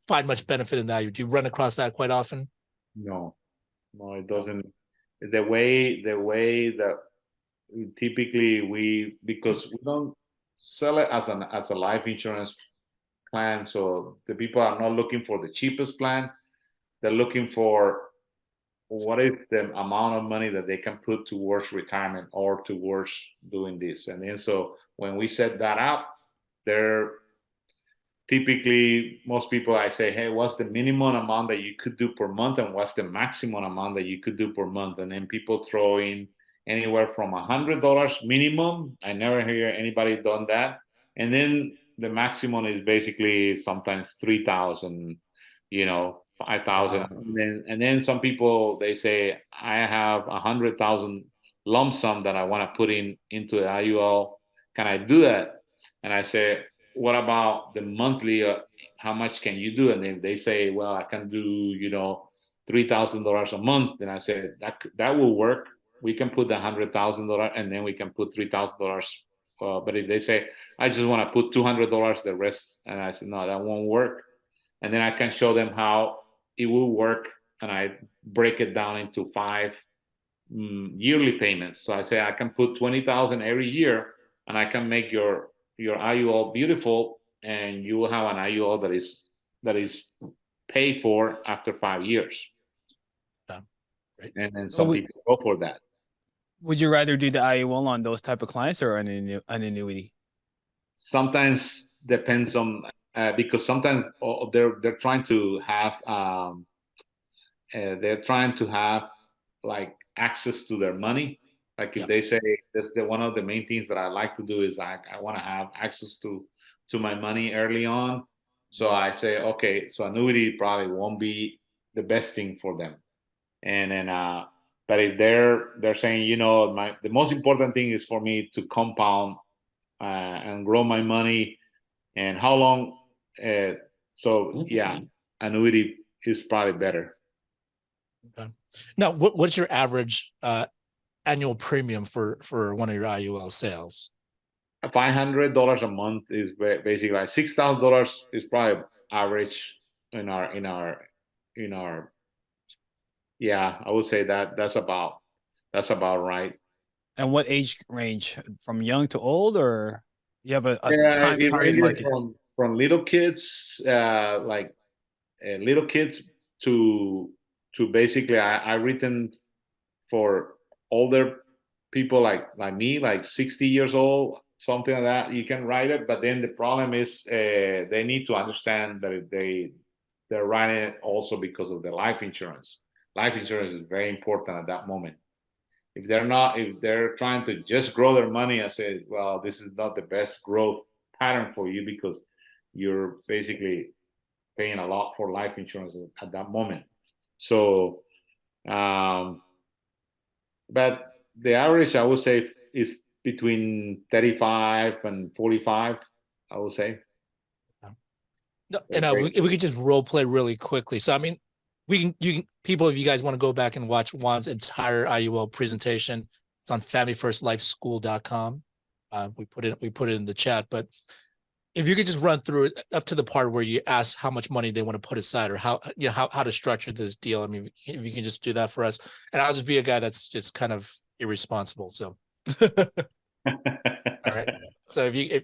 find much benefit in that. Do you run across that quite often? No, it doesn't. The way that typically because we don't sell it as a life insurance plan, so the people are not looking for the cheapest plan. They're looking for what is the amount of money that they can put towards retirement or towards doing this. And then so when we set that up, they're typically, most people, I say, hey, what's the minimum amount that you could do per month and what's the maximum amount that you could do per month? And then people throw in anywhere from $100 minimum. I never hear anybody done that. And then the maximum is basically sometimes 3,000, 5,000. Wow. And then some people, they say, I have 100,000 lump sum that I want to put into the IUL. Can I do that? And I say, what about the monthly? How much can you do? And if they say, well, I can do, $3,000 a month, then I said that will work. We can put the $100,000 and then we can put $3,000. But if they say, I just want to put $200 the rest, and I said, no, that won't work. And then I can show them how it will work, and I break it down into 5 yearly payments. So I say I can put 20,000 every year, and I can make your IUL beautiful, and you will have an IUL that is paid for after 5 years. Yeah. Right. And then some people go for that. Would you rather do the IUL on those type of clients or an annuity? Sometimes depends on because sometimes they're trying to have like access to their money. Like if they say that's one of the main things that I like to do is I want to have access to my money early on. So I say, okay, so annuity probably won't be the best thing for them. And then but if they're saying, the most important thing is for me to compound and grow my money, and how long, so yeah, annuity is probably better. Okay. Now, what's your average annual premium for one of your IUL sales? $500 a month is basically like $6,000 is probably average in our. Yeah, I would say that's about right. And what age range? From young to old, or you have a It target ranges market? from little kids, like little kids to basically I written for older people like me, like 60 years old something like that. You can write it, but then the problem is they need to understand that they're writing it also because of the life insurance. Life insurance is very important at that moment. If they're trying to just grow their money, I say, well, this is not the best growth pattern for you because you're basically paying a lot for life insurance at that moment. So, but the average, I would say, is between 35 and 45, I would say. No, and if we could just role play really quickly. So, I mean, people, if you guys want to go back and watch Juan's entire IUL presentation, it's on familyfirstlifeschool.com. We put it in the chat, but if you could just run through it up to the part where you ask how much money they want to put aside or how to structure this deal. I mean, if you can just do that for us, and I'll just be a guy that's just kind of irresponsible. So, all right. So you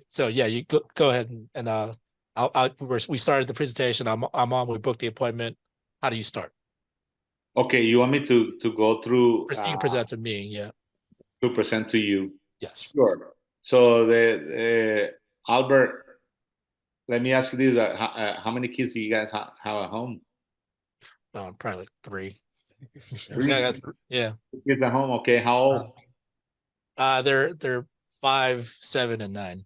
go ahead and we started the presentation. I'm on. We booked the appointment. How do you start? Okay, you want me to go through? You can present to me. Yeah. To present to you. Yes. Sure. So Albert, let me ask you this: how many kids do you guys have at home? Probably like 3. 3? Yeah. Kids at home. Okay. How old? They're 5, 7, and 9.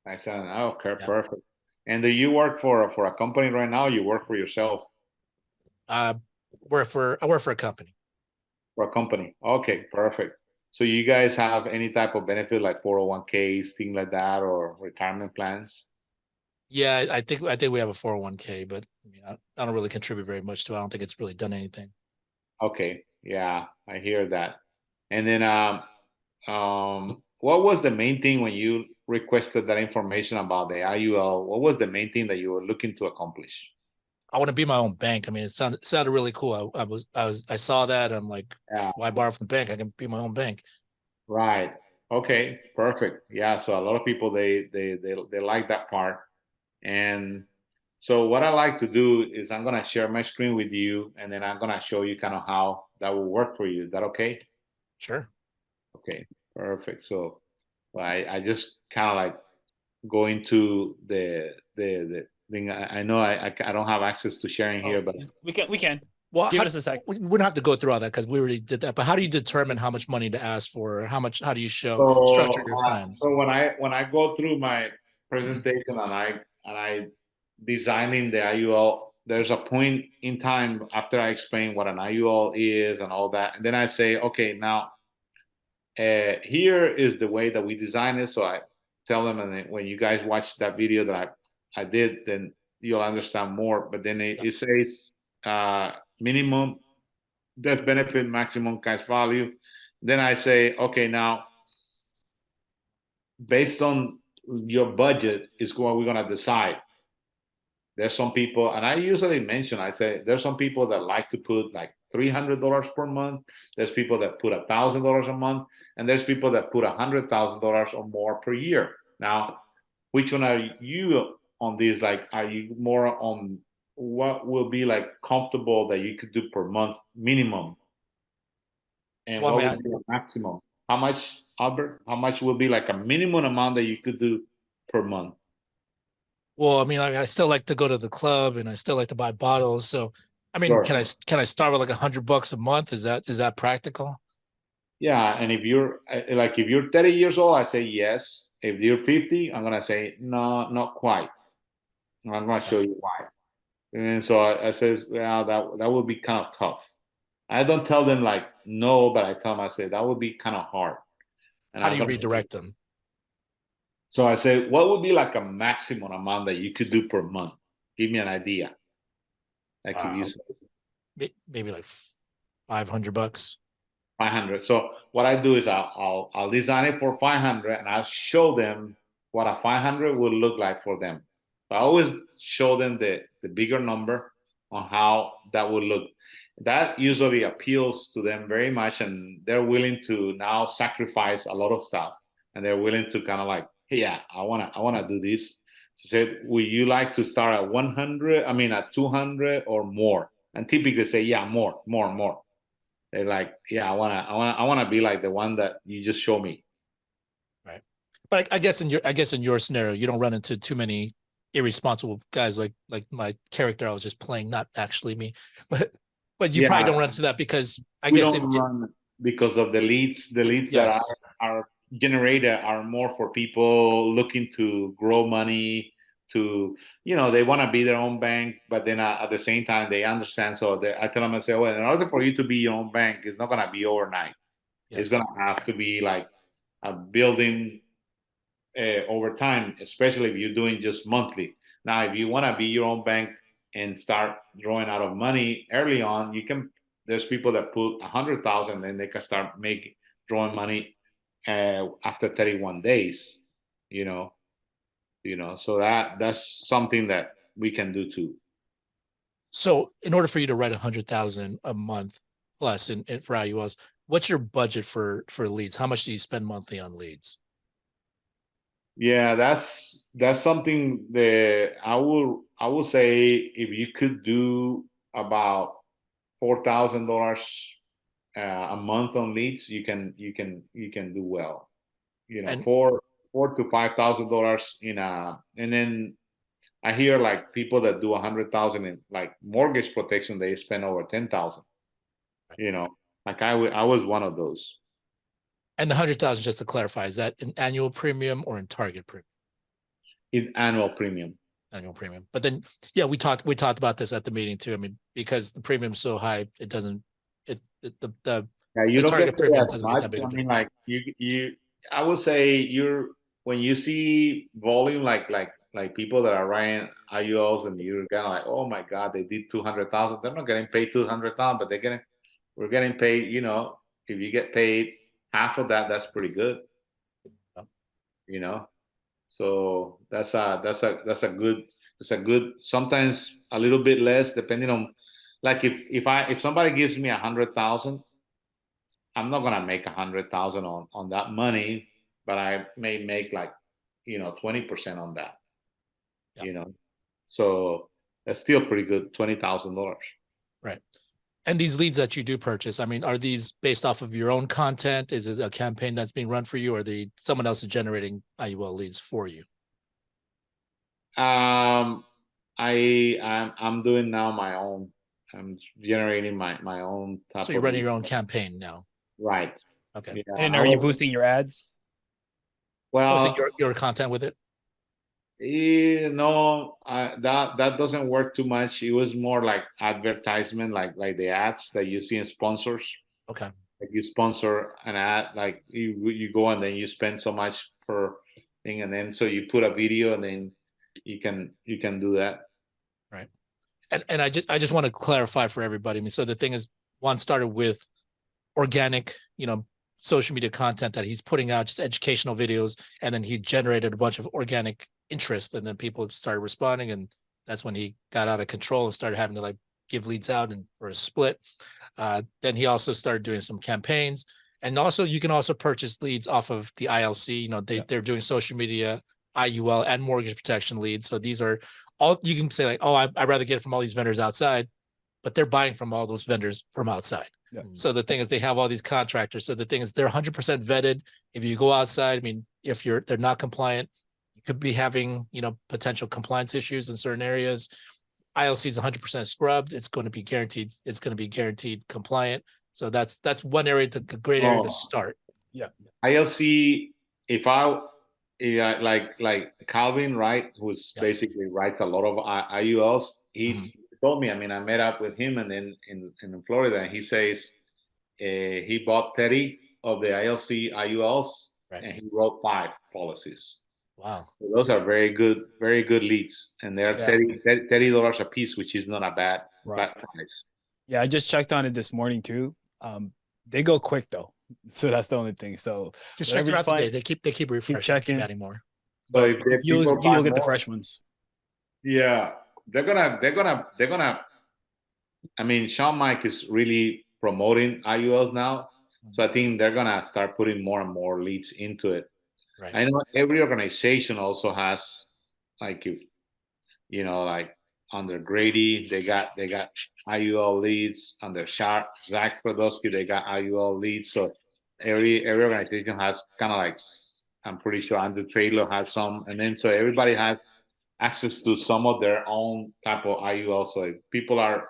I said, okay, Yeah. perfect. And do you work for a company right now? Or you work for yourself? I work for a company. For a company. Okay, perfect. So you guys have any type of benefit like 401ks, things like that, or retirement plans? Yeah, I think we have a 401k, but I mean, I don't really contribute very much to it. I don't think it's really done anything. Okay, yeah, I hear that. And then what was the main thing when you requested that information about the IUL? What was the main thing that you were looking to accomplish? I want to be my own bank. I mean, it sounded really cool. I saw that. I'm like, Yeah. why borrow from the bank? I can be my own bank. Right. Okay. Perfect. Yeah. So a lot of people they like that part. And so what I like to do is I'm gonna share my screen with you, and then I'm gonna show you kind of how that will work for you. Is that okay? Sure. Okay. Perfect. So I just kind of like go into the thing. I know I don't have access to sharing here, but We can. Well, Give us a sec. We don't have to go through all that because we already did that. But how do you determine how much money to ask for? Or how do you structure your plans? So when I go through my presentation and I designing the IUL, there's a point in time after I explain what an IUL is and all that, and then I say, okay, now here is the way that we design it. So I tell them, and then when you guys watch that video that I did, then you'll understand more. But then it says minimum death benefit, maximum cash value. Then I say, okay, now based on your budget is what we're gonna decide. There's some people, and I usually mention, I say there's some people that like to put like $300 per month. There's people that put $1,000 a month, and there's people that put $100,000 or more per year. Now, which one are you on this? Like, are you more on what will be like comfortable that you could do per month minimum? And what would be the maximum? How much, Albert? How much will be like a minimum amount that you could do per month? Well, I mean, I still like to go to the club and I still like to buy bottles. So, I mean, Sure. can I start with like $100 a month? Is that practical? Yeah, and if you're like if you're 30 years old, I say yes. If you're 50, I'm gonna say no, not quite. I'm gonna show you why. And so I says, well, that would be kind of tough. I don't tell them like no, but I tell them I say that would be kind of hard. And How do you redirect them? So I say, what would be like a maximum amount that you could do per month? Give me an idea. Like if you say maybe like $500. 500. So what I do is I'll design it for 500 and I'll show them what a 500 would look like for them. I always show them the bigger number on how that would look. That usually appeals to them very much, and they're willing to now sacrifice a lot of stuff, and they're willing to kind of like, hey, yeah, I wanna do this. She said, would you like to start at 100? I mean, at 200 or more? And typically say, yeah, more. They're like, yeah, I wanna be like the one that you just show me. Right. But I guess in your scenario, you don't run into too many irresponsible guys like my character I was just playing, not actually me, but you probably Yeah, don't run into that because I we guess don't run because of the leads. The leads that yes, are generated are more for people looking to grow money. To they want to be their own bank, but then at the same time they understand. So I tell them, I say, well, in order for you to be your own bank, it's not gonna be overnight. It's yes. gonna have to be like a building over time, especially if you're doing just monthly. Now, if you want to be your own bank and start drawing out of money early on, you can. There's people that put 100,000 and they can start making drawing money after 31 days. You know, So that's something that we can do too. So in order for you to write 100,000 a month plus in for IULs, what's your budget for leads? How much do you spend monthly on leads? Yeah, that's something that I will say if you could do about $4,000 a month on leads, you can do well. And Four to $5,000 and then I hear like people that do 100,000 in like mortgage protection, they spend over 10,000. You know, like I was one of those. the 100,000, just to clarify, is that an annual premium or in target premium? In annual premium. Annual premium. But then, yeah, we talked about this at the meeting too. I mean, because the premium's so high, it doesn't the Yeah, you the don't target get paid premium as doesn't get much. that big I of a mean, like I would say when you see volume like people that are writing IULs and you're kind of like, oh my God, they did 200,000. They're not getting paid 200,000, but we're getting paid. If you get paid half of that, that's pretty good. You know, so that's a good. Sometimes a little bit less depending on, like if somebody gives me 100,000. I'm not gonna make 100,000 on that money, but I may make like 20% on that. Yeah. You know, so that's still pretty good, $20,000. Right. And these leads that you do purchase, I mean, are these based off of your own content? Is it a campaign that's being run for you, or someone else is generating IUL leads for you? I'm doing now my own. I'm generating my own So type you're of running lead. your own campaign now. Right. Okay. Yeah. And I are you was boosting your ads? Posting well. your content with it. No, that doesn't work too much. It was more like advertisement, like the ads that you see in sponsors. Okay. Like you sponsor an ad, like you go and then you spend so much per thing, and then so you put a video, and then you can do that. Right. And I just want to clarify for everybody. I mean, so the thing is, Juan started with organic, social media content that he's putting out, just educational videos, and then he generated a bunch of organic interest, and then people started responding, and that's when he got out of control and started having to like give leads out and for a split. Then he also started doing some campaigns, and also you can also purchase leads off of the ILC. They're doing social media, IUL, and mortgage protection leads. So these are all you can say like, oh, I'd rather get it from all these vendors outside, but they're buying from all those vendors from outside. Yeah. So the thing is, they have all these contractors. So the thing is, they're 100% vetted. If you go outside, I mean, if they're not compliant, you could be having, potential compliance issues in certain areas. ILC is 100% scrubbed. It's going to be guaranteed. It's going to be guaranteed compliant. So that's one area, a great area to start. Yeah. ILC, if I yeah, like Calvin, right, who's Yes. basically writes a lot of IULs. He Mhm. told me. I mean, I met up with him, and then in Florida, and he says he bought 30 of the ILC IULs, Right. and he wrote 5 policies. Wow. So those are very good leads, and they're Yeah. $30 a piece, which is not a bad price. Yeah, I just checked on it this morning too. They go quick though, so that's the only thing. So Just check throughout the day. They keep refreshing, checking. keep adding more. So But if the you'll people buy get the more, fresh ones. yeah, they're gonna. I mean, Sean Mike is really promoting IULs now, so I think they're gonna start putting more and more leads into it. Right. I know every organization also has, like, like under Grady, they got IUL leads. Under Zach Podolsky, they got IUL leads. So every organization has kind of like I'm pretty sure Andrew Traylor has some, and then so everybody has access to some of their own type of IUL. So if people are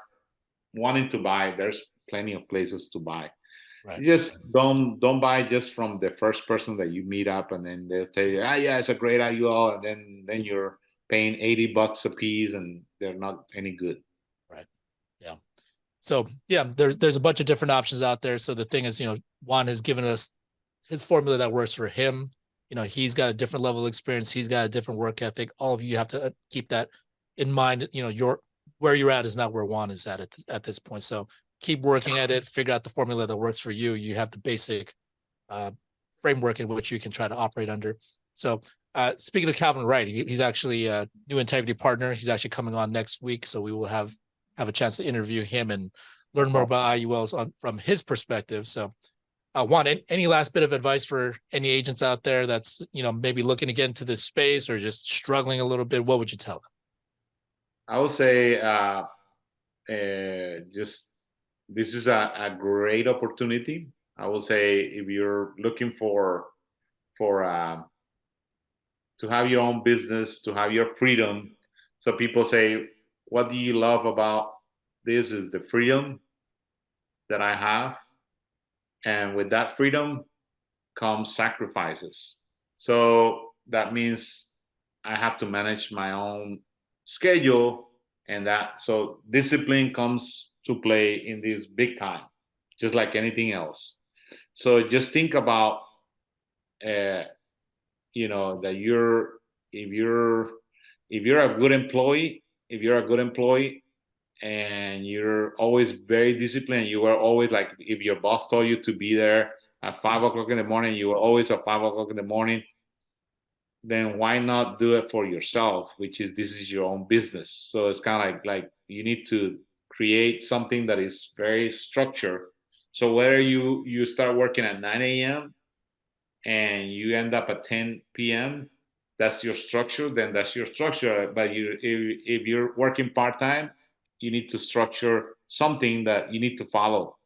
wanting to buy, there's plenty of places to buy. Right. You just don't buy just from the first person that you meet up, and then they'll tell you, yeah, it's a great IUL, and then you're paying $80 a piece, and they're not any good. Right. Yeah. So yeah, there's a bunch of different options out there. So the thing is, Juan has given us his formula that works for him. He's got a different level of experience. He's got a different work ethic. All of you have to keep that in mind. Where you're at is not where Juan is at this point. So keep working at it, figure out the formula that works for you. You have the basic framework in which you can try to operate under. So speaking of Calvin Wright, he's actually a new integrity partner. He's actually coming on next week. So we will have a chance to interview him and learn more about IULs from his perspective. So Juan, any last bit of advice for any agents out there that's, maybe looking to get into this space or just struggling a little bit? What would you tell them? I would say just this is a great opportunity. I would say if you're looking for to have your own business, to have your freedom. So people say, what do you love about this? Is the freedom that I have. And with that freedom comes sacrifices. So that means I have to manage my own schedule, and so discipline comes to play in this big time, just like anything else. So just think about, that if you're a good employee, and you're always very disciplined, you are always like, if your boss told you to be there at 5 o'clock in the morning, you were always at 5 o'clock in the morning, then why not do it for yourself, this is your own business. So it's kind of like you need to create something that is very structured. So whether you start working at 9 a.m. and you end up at 10 p.m., that's your structure, then that's your structure. But if you're working part-time, you need to structure something that you need to follow.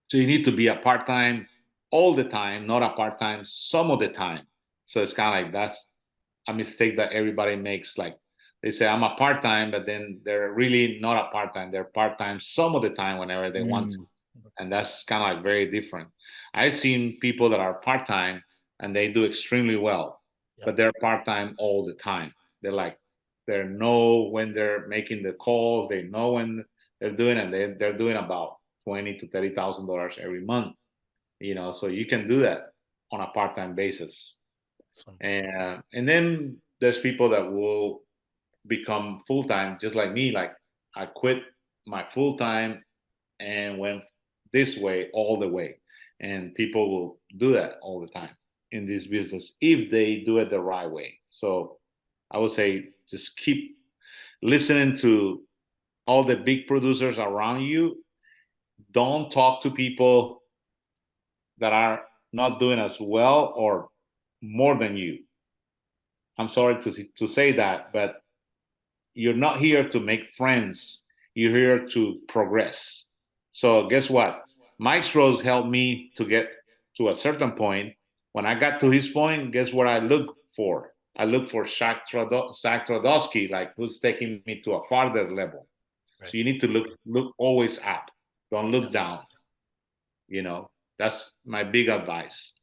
So you need to be a part-time all the time, not a part-time some of the time. So it's kind of like, that's a mistake that everybody makes. Like they say, I'm a part-time, but then they're really not a part-time. They're part-time some of the time whenever they want to. And that's kind of like very different. I've seen people that are part-time and they do extremely well, but they're part-time all the time. They know when they're making the calls, they know when they're doing it. They're doing about $20,000 to $30,000 every month. So you can do that on a part-time basis. And then there's people that will become full-time, just like me. Like I quit my full-time and went this way all the way. And people will do that all the time in this business if they do it the right way. So I would say just keep listening to all the big producers around you. Don't talk to people that are not doing as well or more than you. I'm sorry to say that, but you're not here to make friends. You're here to progress. So guess what? Mike's Rose helped me to get to a certain point. When I got to his point, guess what I look for? I look for Zach Tradowski, like who's taking me to a farther level. Right. So you need to look always up. Don't look down. That's my big advice.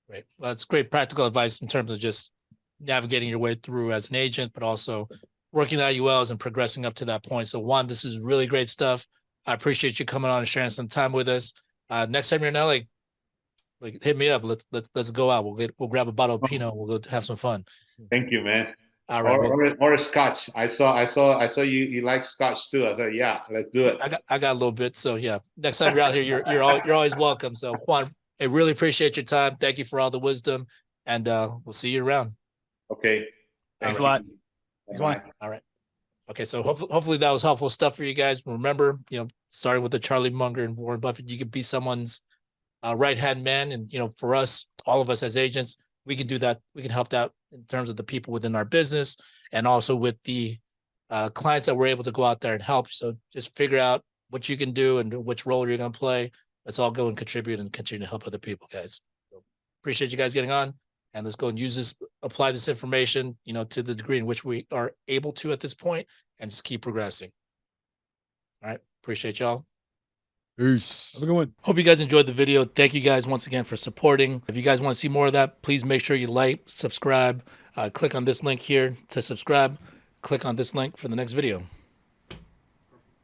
Right. Well, that's great practical advice in terms of just navigating your way through as an agent, but also working the IULs and progressing up to that point. So Juan, this is really great stuff. I appreciate you coming on and sharing some time with us. Next time you're in LA, like hit me up. Let's go out. We'll grab a bottle of Pinot. And we'll go have some fun. Thank you, man. All right. Or a scotch. I saw you like scotch too. I thought, yeah, let's do it. I got a little bit. So yeah, next time you're out here, you're always welcome. So Juan, I really appreciate your time. Thank you for all the wisdom, and we'll see you around. Okay. Thanks a lot. Thanks, Juan. All right. Okay, so hopefully that was helpful stuff for you guys. Remember, starting with the Charlie Munger and Warren Buffett, you could be someone's right-hand man. And, for us, all of us as agents, we can do that. We can help that in terms of the people within our business and also with the clients that we're able to go out there and help. So just figure out what you can do and which role you're going to play. Let's all go and contribute and continue to help other people, guys. So appreciate you guys getting on. and let's go and use this, apply this information, you know, to the degree in which we are able to at this point, and just keep progressing. All right. Appreciate y'all. Peace. Have a good one. Hope you guys enjoyed the video. Thank you guys once again for supporting. If you guys want to see more of that, please make sure you like, subscribe, click on this link here to subscribe, click on this link for the next video.